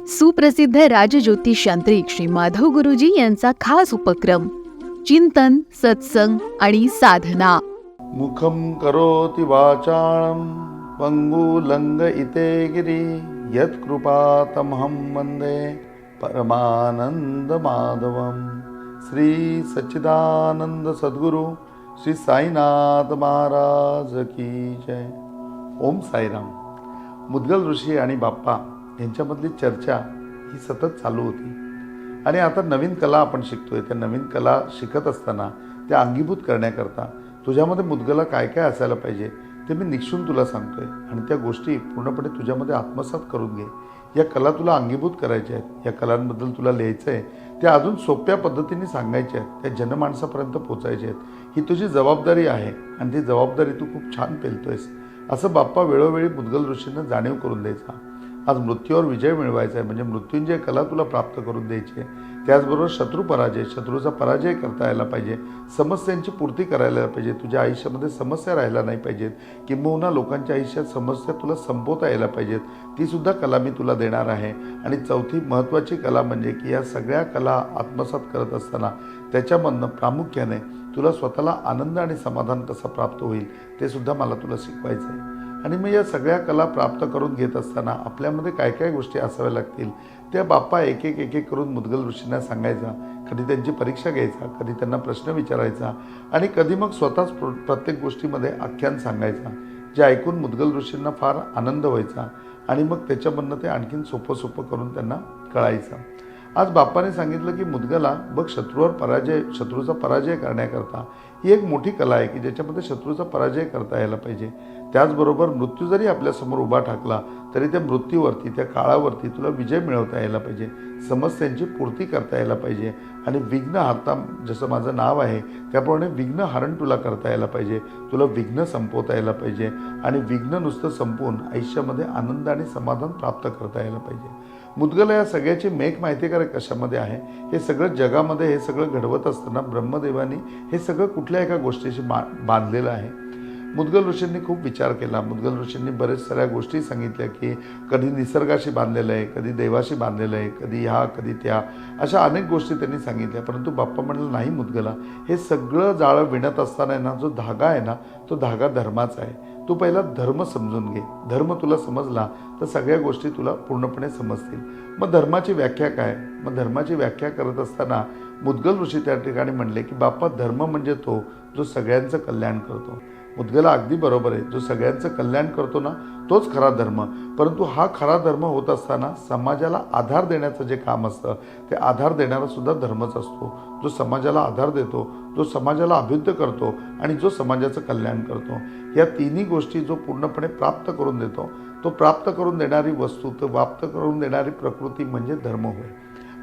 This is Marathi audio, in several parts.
सुप्रसिद्ध राजज्योतिषांत्रिक श्री माधव गुरुजी यांचा खास उपक्रम चिंतन, सत्संग आणि साधना. मुखं करोति वाचाळं पंगुलंघयिते गिरी यत्कृपातमहं वन्दे परमानंदमाधवं. श्री सच्चिदानंद सद्गुरु श्री साईनाथ महाराज की जय. ओम साईराम. मुद्गल ऋषी आणि बाप्पा यांच्यामधली चर्चा ही सतत चालू होती आणि आता नवीन कला आपण शिकतोय. त्या नवीन कला शिकत असताना त्या अंगीभूत करण्याकरता तुझ्यामध्ये मुद्गला काय काय असायला पाहिजे ते मी निक्षून तुला सांगतोय आणि त्या गोष्टी पूर्णपणे तुझ्यामध्ये आत्मसात करून घे. या कला तुला अंगीभूत करायच्या आहेत. या कलांबद्दल तुला लिहायचं आहे, त्या अजून सोप्या पद्धतीने सांगायच्या आहेत, त्या जनमानसापर्यंत पोचायच्या आहेत. ही तुझी जबाबदारी आहे आणि ती जबाबदारी तू खूप छान पेलतोयस. असं बाप्पा वेळोवेळी मुद्गल ऋषींना जाणीव करून द्यायचा. आज मृत्यूवर विजय मिळवायचा आहे, म्हणजे मृत्यूंजय कला तुला प्राप्त करून द्यायची आहे. त्याचबरोबर शत्रुचा पराजय करता यायला पाहिजे, समस्यांची पूर्ती करायला पाहिजे. तुझ्या आयुष्यामध्ये समस्या राहायला नाही पाहिजेत, किंबहुना लोकांच्या आयुष्यात समस्या तुला संपवता यायला पाहिजेत. ती सुद्धा कला मी तुला देणार आहे. आणि चौथी महत्त्वाची कला म्हणजे की या सगळ्या कला आत्मसात करत असताना त्याच्यामधनं प्रामुख्याने तुला स्वतःला आनंद आणि समाधान कसं प्राप्त होईल ते सुद्धा मला तुला शिकवायचं आहे. आणि मग या सगळ्या कला प्राप्त करून घेत असताना आपल्यामध्ये काय काय गोष्टी असाव्या लागतील त्या बाप्पा एक एक करून मुद्गल ऋषींना सांगायचा. कधी त्यांची परीक्षा घ्यायचा, कधी त्यांना प्रश्न विचारायचा आणि कधी मग स्वतःच प्रत्येक गोष्टीमध्ये आख्यान सांगायचा, जे ऐकून मुद्गल ऋषींना फार आनंद व्हायचा आणि मग त्याच्यामधनं ते आणखीन सोपं करून त्यांना कळायचं. आज बाप्पाने सांगितलं की मुद्गला बघ, शत्रूचा पराजय करण्याकरता ही एक मोठी कला आहे की ज्याच्यामध्ये शत्रूचा पराजय करता यायला पाहिजे. त्याचबरोबर मृत्यू जरी आपल्यासमोर उभा ठाकला तरी त्या मृत्यूवरती, त्या काळावरती तुला विजय मिळवता यायला पाहिजे, समस्यांची पूर्ती करता यायला पाहिजे आणि विघ्न हाता, जसं माझं नाव आहे त्याप्रमाणे विघ्न हरण तुला करता यायला पाहिजे. तुला विघ्न संपवता यायला पाहिजे आणि विघ्न नुसतं संपवून आयुष्यामध्ये आनंद आणि समाधान प्राप्त करता यायला पाहिजे. मुद्गल या सगळ्याची मेक माहिती का कशामध्ये आहे? हे सगळं जगामध्ये हे सगळं घडवत असताना ब्रह्मदेवानी हे सगळं कुठल्या एका गोष्टीशी बांधलेलं आहे. मुद्गल ऋषींनी खूप विचार केला. मुद्गल ऋषींनी बरेच साऱ्या गोष्टी सांगितल्या की कधी निसर्गाशी बांधलेलं आहे, कधी देवाशी बांधलेलं आहे, कधी ह्या कधी त्या, अशा अनेक गोष्टी त्यांनी सांगितल्या. परंतु बाप्पा म्हणलं नाही मुद्गला, हे सगळं जाळं विणत असताना ना जो धागा आहे ना तो धागा धर्माचा आहे. तू पहिला धर्म समजून घे. धर्म तुला समजला तर सगळ्या गोष्टी तुला पूर्णपणे समजतील. मग धर्माची व्याख्या काय? मग धर्माची व्याख्या करत असताना मुद्गल ऋषी त्या ठिकाणी म्हणले की बाप्पा, धर्म म्हणजे तो जो सगळ्यांचं कल्याण करतो. मुद्गला अगदी बरोबर आहे. जो सगळ्यांचं कल्याण करतो ना तोच खरा धर्म. परंतु हा खरा धर्म होत असताना समाजाला आधार देण्याचं जे काम असतं ते आधार देणारा सुद्धा धर्मच असतो. जो समाजाला आधार देतो, जो समाजाला अभ्युदय करतो आणि जो समाजाचं कल्याण करतो, या तिन्ही गोष्टी जो पूर्णपणे प्राप्त करून देतो, तो प्राप्त करून देणारी वस्तू, तो प्राप्त करून देणारी प्रकृती म्हणजे धर्म होय.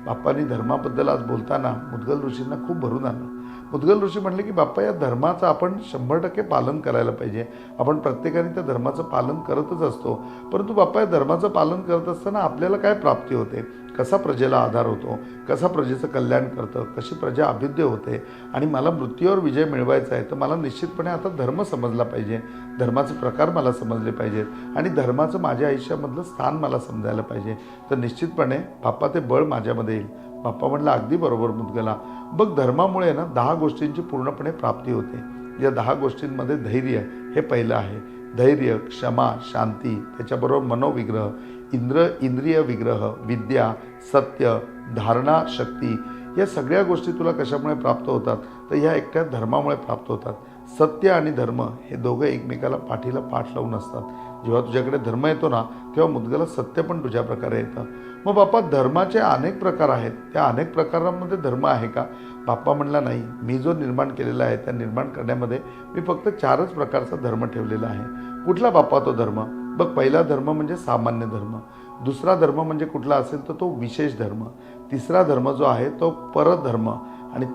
बाप्पांनी धर्माबद्दल आज बोलताना मुद्गल ऋषींना खूप भरून आलं. मुद्गल ऋषी म्हणले की बाप्पा, या धर्माचं आपण 100% पालन करायला पाहिजे. आपण प्रत्येकाने त्या धर्माचं पालन करतच असतो. परंतु बाप्पा, या धर्माचं पालन करत असताना आपल्याला काय प्राप्ती होते? कसा प्रजेला आधार होतो? कसा प्रजेचं कल्याण करतं? कशी प्रजा अभ्युदय होते? आणि मला मृत्यूवर विजय मिळवायचा आहे तर मला निश्चितपणे आता धर्म समजला पाहिजे. धर्माचे प्रकार मला समजले पाहिजेत आणि धर्माचं माझ्या आयुष्यामधलं स्थान मला समजायला पाहिजे. तर निश्चितपणे बाप्पा ते बळ माझ्यामध्ये येईल. बाप्पा म्हणलं अगदी बरोबर मुद्गला. बघ, धर्मामुळे ना 10 गोष्टींची पूर्णपणे प्राप्ती होते. या 10 गोष्टींमध्ये धैर्य हे पहिलं आहे. धैर्य, क्षमा, शांती, त्याच्याबरोबर मनोविग्रह, इंद्रिय विग्रह, विद्या, सत्य, धारणा शक्ती, या सगळ्या गोष्टी तुला कशामुळे प्राप्त होतात? तर ह्या एकट्या धर्मामुळे प्राप्त होतात. सत्य आणि धर्म हे दोघं एकमेकाला पाठीला पाठ लावून असतात. जेव्हा तुझ्याकडे धर्म येतो ना तेव्हा मुद्गला सत्य पण तुझ्या प्रकारे येतं. मग बाप्पा, धर्माचे अनेक प्रकार आहेत, त्या अनेक प्रकारांमध्ये धर्म आहे का? बाप्पा म्हणला नाही, मी जो निर्माण केलेला आहे त्या निर्माण करण्यामध्ये मी फक्त 4च प्रकारचा धर्म ठेवलेला आहे. कुठला बाप्पा तो धर्म? बघ, पहिला धर्म म्हणजे सामान्य धर्म. दुसरा धर्म म्हणजे कुठला असेल तर तो विशेष धर्म. तिसरा धर्म जो आहे तो परधर्म आणि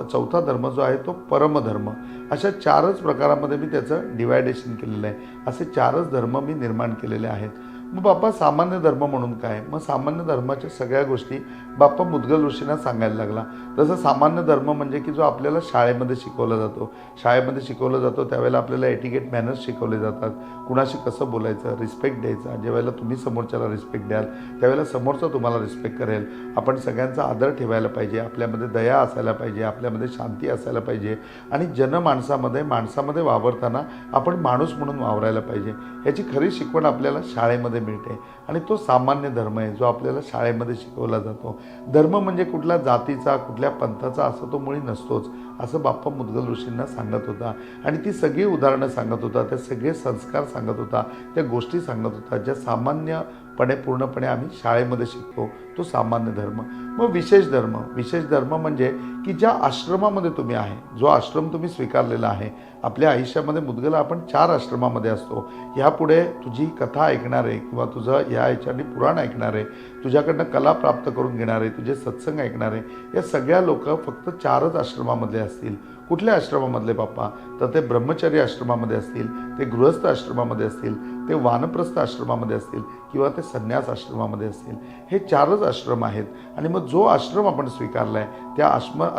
चौथा धर्म जो आहे तो परमधर्म. अशा 4च प्रकारामध्ये मी त्याचं डिवायडेशन केलेलं आहे. असे 4च धर्म मी निर्माण केलेले आहेत. मग बाप्पा सामान्य धर्म म्हणून काय? मग सामान्य धर्माच्या सगळ्या गोष्टी बाप्पा मुद्गल ऋषींना सांगायला लागला. जसं सामान्य धर्म म्हणजे की जो आपल्याला शाळेमध्ये शिकवला जातो. शाळेमध्ये शिकवलं जातो त्यावेळेला आपल्याला एटिकेट मॅनर्स शिकवले जातात. कुणाशी कसं बोलायचं, रिस्पेक्ट द्यायचा. ज्यावेळेला तुम्ही समोरच्याला रिस्पेक्ट द्याल त्यावेळेला समोरचा तुम्हाला रिस्पेक्ट करेल. आपण सगळ्यांचा आदर ठेवायला पाहिजे. आपल्यामध्ये दया असायला पाहिजे. आपल्यामध्ये शांती असायला पाहिजे. आणि माणसामध्ये वावरताना आपण माणूस म्हणून वावरायला पाहिजे. याची खरी शिकवण आपल्याला शाळेमध्ये मिळते. आणि तो सामान्य धर्म आहे जो आपल्याला शाळेमध्ये शिकवला जातो. धर्म म्हणजे कुठल्या जातीचा, कुठल्या पंथाचा असं तो मुळी नसतोच, असं बाप्पा मुद्गल ऋषींना सांगत होता. आणि ती सगळी उदाहरणं सांगत होता, त्या सगळे संस्कार सांगत होता, त्या गोष्टी सांगत होता ज्या सामान्यपणे पूर्णपणे आम्ही शाळेमध्ये शिकतो. तो सामान्य धर्म. मग विशेष धर्म म्हणजे की ज्या आश्रमामध्ये तुम्ही आहे, जो आश्रम तुम्ही स्वीकारलेला आहे. आपल्या आयुष्यामध्ये मुद्गला आपण 4 आश्रमामध्ये असतो. ह्यापुढे तुझी कथा ऐकणारे किंवा तुझं ह्याच्याने पुराण ऐकणारे, तुझ्याकडनं कला प्राप्त करून घेणारे, तुझे सत्संग ऐकणारे, या सगळ्या लोक फक्त 4च आश्रमामधले असतील. कुठल्या आश्रमामधले बाप्पा? तर ते ब्रह्मचर्य आश्रमामध्ये असतील, ते गृहस्थ आश्रमामध्ये असतील, ते वानप्रस्थ आश्रमामध्ये असतील किंवा ते संन्यास आश्रमामध्ये असतील. हे 4च आश्रम आहेत. आणि मग जो आश्रम आपण स्वीकारला आहे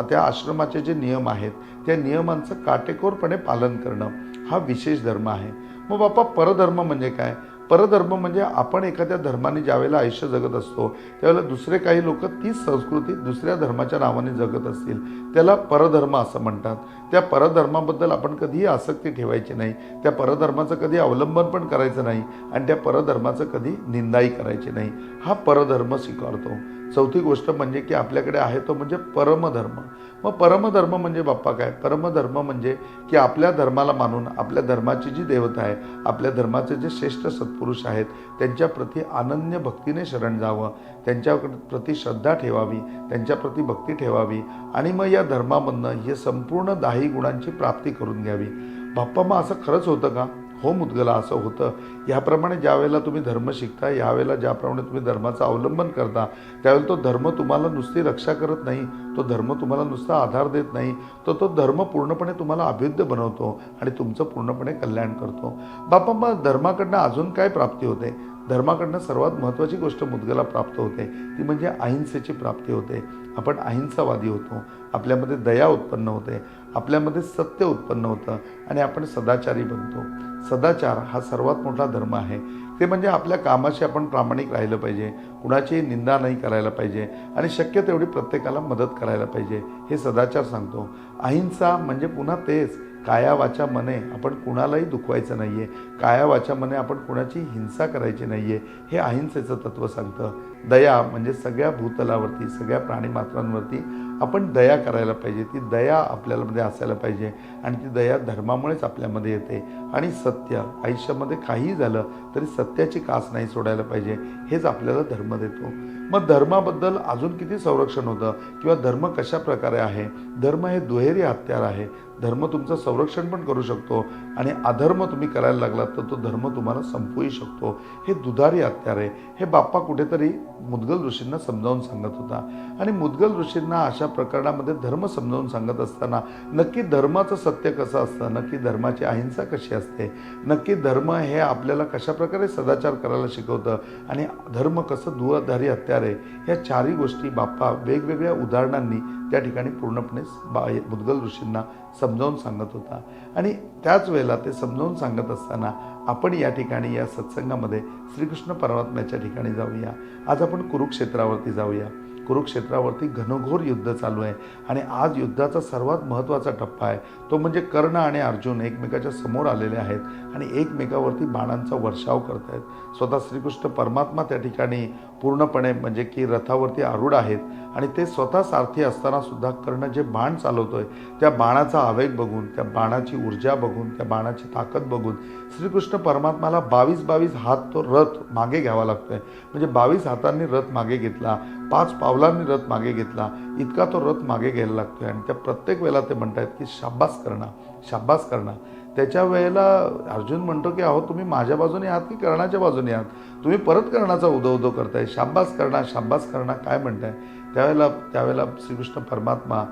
त्या आश्रमाचे जे नियम आहेत त्या नियमांचं काटेकोरपणे पालन करणं हा विशेष धर्म आहे. मग बाप्पा परधर्म म्हणजे काय? परधर्म म्हणजे आपण एखाद्या धर्माने ज्यावेळेला आयुष्य जगत असतो त्यावेळेला दुसरे काही लोक तीच संस्कृती दुसऱ्या धर्माच्या नावाने जगत असतील, त्याला परधर्म असं म्हणतात. त्या परधर्माबद्दल आपण कधीही आसक्ती ठेवायची नाही. त्या परधर्माचं कधी अवलंबन पण करायचं नाही आणि त्या परधर्माचं कधी निंदाही करायची नाही. हा परधर्म स्वीकारतो. चौथी गोष्ट म्हणजे की आपल्याकडे आहे तो म्हणजे परमधर्म. मग परमधर्म म्हणजे बाप्पा काय? परमधर्म म्हणजे की आपल्या धर्माला मानून आपल्या धर्माची जी देवता आहे, आपल्या धर्माचे जे श्रेष्ठ सत्पुरुष आहेत त्यांच्याप्रती अनन्य भक्तीने शरण जावं, त्यांच्याप्रती श्रद्धा ठेवावी, त्यांच्याप्रती भक्ती ठेवावी आणि मग या धर्मामधनं हे संपूर्ण 10 गुणांची प्राप्ती करून घ्यावी. बाप्पा मग असं खरंच होतं का? हो मुद्गला, असं होतं. ह्याप्रमाणे ज्यावेळेला तुम्ही धर्म शिकता, यावेळेला ज्याप्रमाणे तुम्ही धर्माचं अवलंबन करता त्यावेळेला तो धर्म तुम्हाला नुसती रक्षा करत नाही, तो धर्म तुम्हाला नुसता आधार देत नाही, तो धर्म पूर्णपणे तुम्हाला अभ्युदय बनवतो आणि तुमचं पूर्णपणे कल्याण करतो. बाप्पा मग धर्माकडनं अजून काय प्राप्ती होते? धर्माकडनं सर्वात महत्त्वाची गोष्ट मुद्गला प्राप्त होते ती म्हणजे अहिंसेची प्राप्ती होते. आपण अहिंसावादी होतो. आपल्यामध्ये दया उत्पन्न होते, आपल्यामध्ये सत्य उत्पन्न होतं आणि आपण सदाचारी बनतो. सदाचार हा सर्वात मोठा धर्म आहे. ते म्हणजे आपल्या कामाशी आपण प्रामाणिक राहिलं पाहिजे, कुणाची निंदा नाही करायला पाहिजे आणि शक्य तेवढी प्रत्येकाला मदत करायला पाहिजे, हे सदाचार सांगतो. अहिंसा म्हणजे पुन्हा तेच काया वाचा मने आपण कुणालाही दुखवायचं नाही आहे, काया वाचा मने आपण कुणाची हिंसा करायची नाही आहे, हे अहिंसेचं तत्त्व सांगतं. दया म्हणजे सगळ्या भूतलावरती, सगळ्या प्राणीमात्रांवरती आपण दया करायला पाहिजे. ती दया आपल्यामध्ये असायला पाहिजे आणि ती दया धर्मामुळेच आपल्यामध्ये येते. आणि सत्य, आयुष्यामध्ये काहीही झालं तरी सत्याची कास नाही सोडायला पाहिजे, हेच आपल्याला धर्म देतो. मग धर्माबद्दल अजून किती संरक्षण होतं किंवा धर्म कशा प्रकारे आहे? धर्म हे दुहेरी हत्यार आहे. धर्म तुमचं संरक्षण पण करू शकतो आणि अधर्म तुम्ही करायला लागलात तर तो धर्म तुम्हाला संपवू शकतो. हे दुधारी हत्यार आहे. हे बाप्पा कुठेतरी मुद्गल ऋषींना समजावून सांगत होता. आणि मुद्गल ऋषींना अशा प्रकरणामध्ये धर्म समजावून सांगत असताना नक्की धर्माचं सत्य कसं असतं, नक्की धर्माची अहिंसा कशी असते, नक्की धर्म हे आपल्याला कशाप्रकारे सदाचार करायला शिकवतं आणि धर्म कसं दुधारी हत्यार आहे, ह्या 4ही गोष्टी बाप्पा वेगवेगळ्या उदाहरणांनी त्या ठिकाणी पूर्णपणे मुद्गल ऋषींना समजावून सांगत होता. आणि त्याच वेळेला ते समजावून सांगत असताना आपण या ठिकाणी या सत्संगामध्ये श्रीकृष्ण परमात्म्याच्या ठिकाणी जाऊया. आज आपण कुरुक्षेत्रावरती जाऊया. कुरुक्षेत्रावरती घनघोर युद्ध चालू आहे आणि आज युद्धाचा सर्वात महत्त्वाचा टप्पा आहे तो म्हणजे कर्ण आणि अर्जुन एकमेकाच्या समोर आलेले आहेत आणि एकमेकावरती बाणांचा वर्षाव करत आहेत. स्वतः श्रीकृष्ण परमात्मा त्या ठिकाणी पूर्णपणे म्हणजे की रथावरती आरूढ आहेत आणि ते स्वतः सारथी असताना सुद्धा कर्ण जे बाण चालवतोय त्या बाणाचा आवेग बघून, त्या बाणाची ऊर्जा बघून, त्या बाणाची ताकद बघून श्रीकृष्ण परमात्माला 22 हात तो रथ मागे घ्यावा लागतोय. म्हणजे 22 हातांनी रथ मागे घेतला, 5 पावलांनी रथ मागे घेतला, इतका तो रथ मागे घ्यायला लागतोय. आणि त्या प्रत्येक वेळेला ते म्हणतात की शाब्बास करणा, शाब्बास करणा. त्याच्या वेळेला अर्जुन म्हणतो की अहो तुम्ही माझ्या बाजूने आहात की कर्णाच्या बाजूने आहात? तुम्ही परत कर्णाचा उदो करताय, शाब्बास करणा, शाब्बास करणा काय म्हणताय? त्यावेळेला श्रीकृष्ण परमात्मा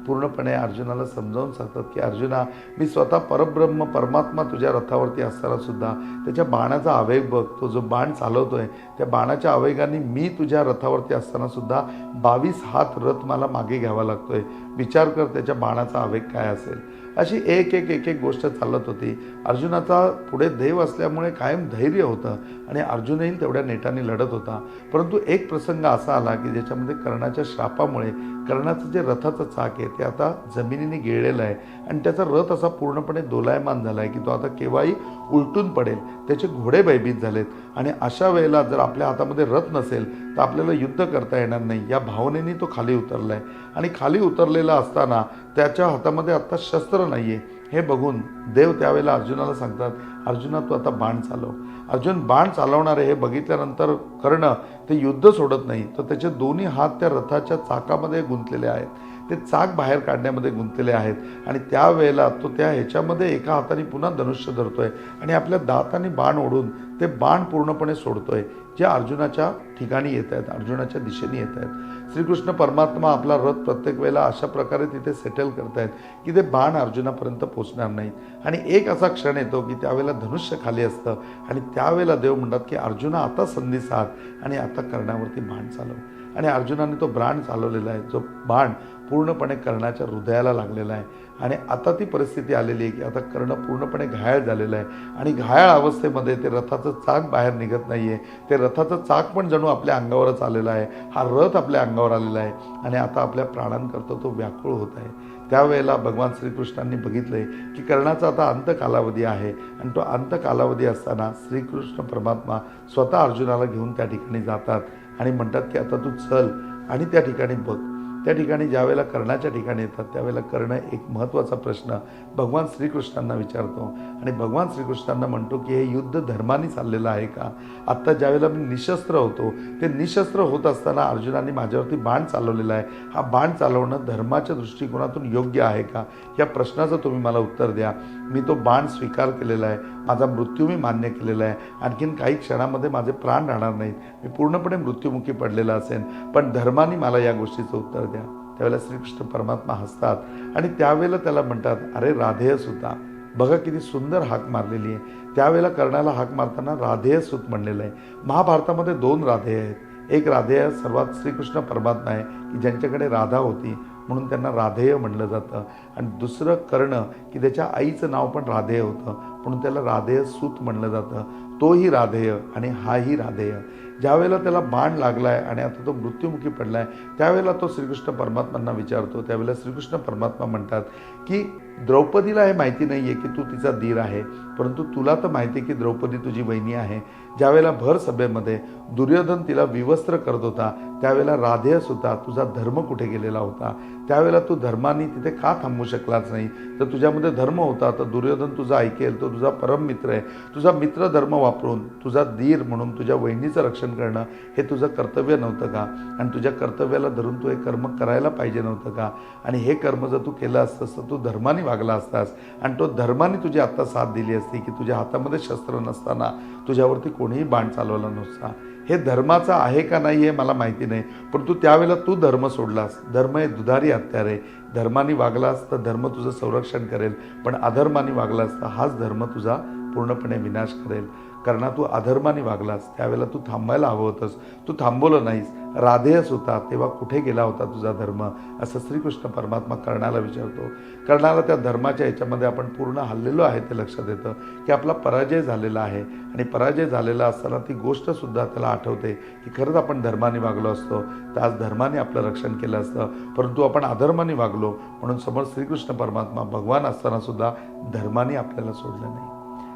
पूर्णपणे अर्जुनाला समजावून सांगतात की अर्जुना, मी स्वतः परब्रह्म परमात्मा तुझ्या रथावरती असताना सुद्धा त्याच्या बाणाचा आवेग बघ, तो जो बाण चालवतोय त्या बाणाच्या आवेगाने मी तुझ्या रथावरती असताना सुद्धा 22 हात रथ मला मागे घ्यावा लागतोय. विचार कर त्याच्या बाणाचा आवेग काय असेल. अशी एक एक एक एक गोष्ट चालत होती. अर्जुनाचा पुढे देव असल्यामुळे कायम धैर्य होतं आणि अर्जुनही तेवढ्या नेटाने लढत होता. परंतु एक प्रसंग असा आला की ज्याच्यामध्ये कर्णाच्या श्रापामुळे कर्णाचं जे रथाचं चाक आहे ते आता जमिनीने गिळलेलं आहे आणि त्याचा रथ असा पूर्णपणे दोलायमान झाला आहे की तो आता केव्हाही उलटून पडेल. त्याचे घोडे भयभीत झालेत आणि अशा वेळेला जर आपल्या हातामध्ये रथ नसेल तर आपल्याला युद्ध करता येणार नाही. या भावनेने तो खाली उतरला आहे आणि खाली उतरलेला असताना त्याच्या हातामध्ये आत्ता शस्त्र नाही आहे. हे बघून देव त्यावेळेला अर्जुनाला सांगतात, अर्जुना तू आता बाण चालव. अर्जुन बाण चालवणार आहे हे बघितल्यानंतर कर्ण ते युद्ध सोडत नाही. तर त्याचे दोन्ही हात त्या रथाच्या चाकामध्ये गुंतलेले आहेत, ते चाक बाहेर काढण्यामध्ये गुंतलेले आहेत आणि त्यावेळेला तो त्या ह्याच्यामध्ये एका हाताने पुन्हा धनुष्य धरतोय आणि आपल्या दाताने बाण ओढून ते बाण पूर्णपणे सोडतोय जे अर्जुनाच्या ठिकाणी येत आहेत, अर्जुनाच्या दिशेने येत आहेत. श्रीकृष्ण परमात्मा आपला रथ प्रत्येक वेळेला अशा प्रकारे तिथे सेटल करतायत की ते बाण अर्जुनापर्यंत पोचणार नाहीत आणि एक असा क्षण येतो की त्यावेळेला धनुष्य खाली असतं आणि त्यावेळेला देव म्हणतात की अर्जुना आता संधी साध आणि आता कर्णावरती बाण चालव. आणि अर्जुनाने तो बाण चालवलेला आहे, जो बाण पूर्णपणे कर्णाच्या हृदयाला लागलेला आहे आणि आता ती परिस्थिती आलेली आहे की आता कर्ण पूर्णपणे घायाळ झालेला आहे आणि घायाळ अवस्थेमध्ये ते रथाचं चाक बाहेर निघत नाही आहे. ते रथाचं चाक पण जणू आपल्या अंगावरच आलेलं आहे. हा रथ आपल्या अंगावर आलेला आहे आणि आता आपल्या प्राणांकरता तो व्याकुळ होत आहे. त्यावेळेला भगवान श्रीकृष्णांनी बघितलंय की कर्णाचा आता अंत कालावधी आहे आणि तो अंत कालावधी असताना श्रीकृष्ण परमात्मा स्वतः अर्जुनाला घेऊन त्या ठिकाणी जातात आणि म्हणतात की आता तू चल आणि त्या ठिकाणी बघ. त्या ठिकाणी ज्यावेळेला कर्णाच्या ठिकाणी येतात त्यावेळेला कर्ण एक महत्त्वाचा प्रश्न भगवान श्रीकृष्णांना विचारतो आणि भगवान श्रीकृष्णांना म्हणतो की हे युद्ध धर्माने चाललेलं आहे का. आत्ता ज्यावेळेला मी निशस्त्र होतो ते निशस्त्र होत असताना अर्जुनाने माझ्यावरती बाण चालवलेला आहे, हा बाण चालवणं धर्माच्या दृष्टिकोनातून योग्य आहे का, या प्रश्नाचं तुम्ही मला उत्तर द्या. मी तो बाण स्वीकार केलेला आहे, माझा मृत्यू मी मान्य केलेला आहे, आणखीन काही क्षणामध्ये माझे प्राण राहणार नाहीत, मी पूर्णपणे मृत्युमुखी पडलेला असेल, पण धर्माने मला या गोष्टीचं उत्तर द्या. त्यावेळेला श्रीकृष्ण परमात्मा हसतात आणि त्यावेळेला त्याला म्हणतात, अरे राधेय सुता, बघा किती सुंदर हाक मारलेली आहे. त्यावेळेला कर्णाला हाक मारताना राधेय सुत म्हणलेलं आहे. महाभारतामध्ये 2 राधेय आहेत. एक राधेय सर्वात श्रीकृष्ण परमात्मा आहे की ज्यांच्याकडे राधा होती म्हणून त्यांना राधेय म्हणलं जातं आणि दुसरं कर्ण की त्याच्या आईचं नाव पण राधेय होतं म्हणून त्याला राधेय सूत म्हणलं जातं. तोही राधेय आणि हाही राधेय. ज्यावेळेला त्याला बाण लागलाय आणि आता तो मृत्युमुखी पडलाय त्यावेळेला तो श्रीकृष्ण परमात्मांना विचारतो. त्यावेळेला श्रीकृष्ण परमात्मा म्हणतात की द्रौपदीला हे माहिती नाही आहे की तू तिचा धीर आहे, परंतु तुला तर माहिती आहे की द्रौपदी तुझी बहिणी आहे. ज्यावेळेला भर सभेमध्ये दुर्योधन तिला विवस्त्र करत होता त्यावेळेला राधेय सुद्धा तुझा धर्म कुठे गेलेला होता. त्यावेळेला तू धर्माने तिथे का थांबू शकलाच नाही. तर तुझ्यामध्ये धर्म होता तर दुर्योधन तुझा ऐकेल, तो तुझा परम मित्र आहे. तुझा मित्र धर्म वापरून तुझा धीर म्हणून तुझ्या वहिनीचं रक्षण करणं हे तुझं कर्तव्य नव्हतं का, आणि तुझ्या कर्तव्याला धरून तू हे कर्म करायला पाहिजे नव्हतं का, आणि हे कर्म जर तू केलं असतंस तर तू धर्माने वागला असतास आणि तो धर्माने तुझी आत्ता साथ दिली असती की तुझ्या हातामध्ये शस्त्र नसताना तुझ्यावरती कोणीही बाण चालवला नसता. हे धर्माचं आहे का नाही हे मला माहिती नाही, परंतु त्यावेळेला तू धर्म सोडलास. धर्म हे दुधारी हत्यार आहे. धर्माने वागलास तर धर्म तुझं संरक्षण करेल, पण अधर्माने वागलास तर हाच धर्म तुझा पूर्णपणे विनाश करेल. कारण तू अधर्माने वागलास त्यावेळेला तू थांबायला हवं होतंस, तू थांबवलं नाहीस. राधेयच होता तेव्हा कुठे गेला होता तुझा धर्म, असं श्रीकृष्ण परमात्मा कर्णाला विचारतो. कर्णाला त्या धर्माच्या ह्याच्यामध्ये आपण पूर्ण हल्लेलो आहे ते लक्षात येतं की आपला पराजय झालेला आहे आणि पराजय झालेला असताना ती गोष्टसुद्धा त्याला आठवते की खरंच आपण धर्माने वागलो असतो तर आज धर्माने आपलं रक्षण केलं असतं, परंतु आपण अधर्माने वागलो म्हणून समोर श्रीकृष्ण परमात्मा भगवान असताना सुद्धा धर्माने आपल्याला सोडलं नाही.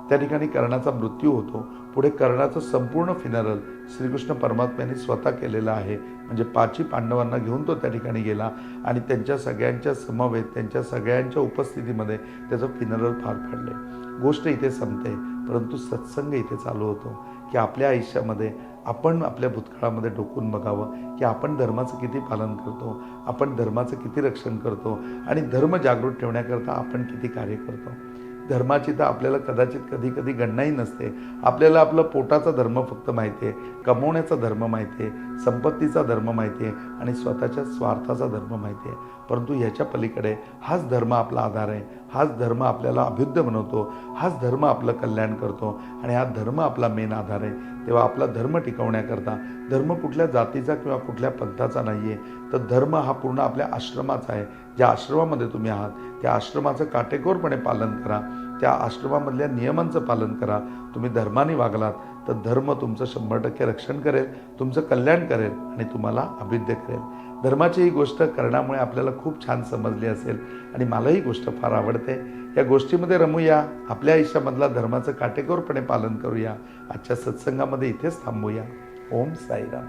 त्या ठिकाणी कर्णाचा मृत्यू होतो. पुढे कर्णाचं संपूर्ण फिनरल श्रीकृष्ण परमात्म्याने स्वतः केलेलं आहे. म्हणजे 5 पांडवांना घेऊन तो त्या ठिकाणी गेला आणि त्यांच्या सगळ्यांच्या समवेत त्यांच्या सगळ्यांच्या उपस्थितीमध्ये त्याचं फिनरल पार पाडले. गोष्ट इथे संपते, परंतु सत्संग इथे चालू होतो की आपल्या आयुष्यामध्ये आपण आपल्या भूतकाळामध्ये डोकून बघावं की आपण धर्माचं किती पालन करतो, आपण धर्माचं किती रक्षण करतो आणि धर्म जागृत ठेवण्याकरता आपण किती कार्य करतो. धर्माची तर आपल्याला कदाचित कधी कधी गणनाही नसते. आपल्याला आपलं पोटाचा धर्म फक्त माहिती आहे, कमवण्याचा धर्म माहिती आहे, संपत्तीचा धर्म माहिती आहे आणि स्वतःच्या स्वार्थाचा धर्म माहिती आहे. परंतु ह्याच्या पलीकडे हाच धर्म आपला आधार आहे, हाच धर्म आपल्याला अभ्युदय बनवतो, हाच धर्म आपलं कल्याण करतो आणि हा धर्म आपला मेन आधार आहे. तेव्हा आपला धर्म टिकवण्याकरता धर्म कुठल्या जातीचा किंवा कुठल्या पंथाचा नाही आहे, तर धर्म हा पूर्ण आपल्या आश्रमाचा आहे. ज्या आश्रमामध्ये तुम्ही आहात त्या आश्रमाचं काटेकोरपणे पालन करा, त्या आश्रमामधल्या नियमांचं पालन करा. तुम्ही धर्माने वागलात तर धर्म तुमचं 100% रक्षण करेल, तुमचं कल्याण करेल आणि तुम्हाला अभ्युदय करेल. धर्माची ही गोष्ट करण्यामुळे आपल्याला खूप छान समजली असेल आणि मला ही गोष्ट फार आवडते. या गोष्टीमध्ये रमूया, आपल्या आयुष्यामधला धर्माचं काटेकोरपणे पालन करूया. आजच्या सत्संगामध्ये इथेच थांबूया. ओम साईराम.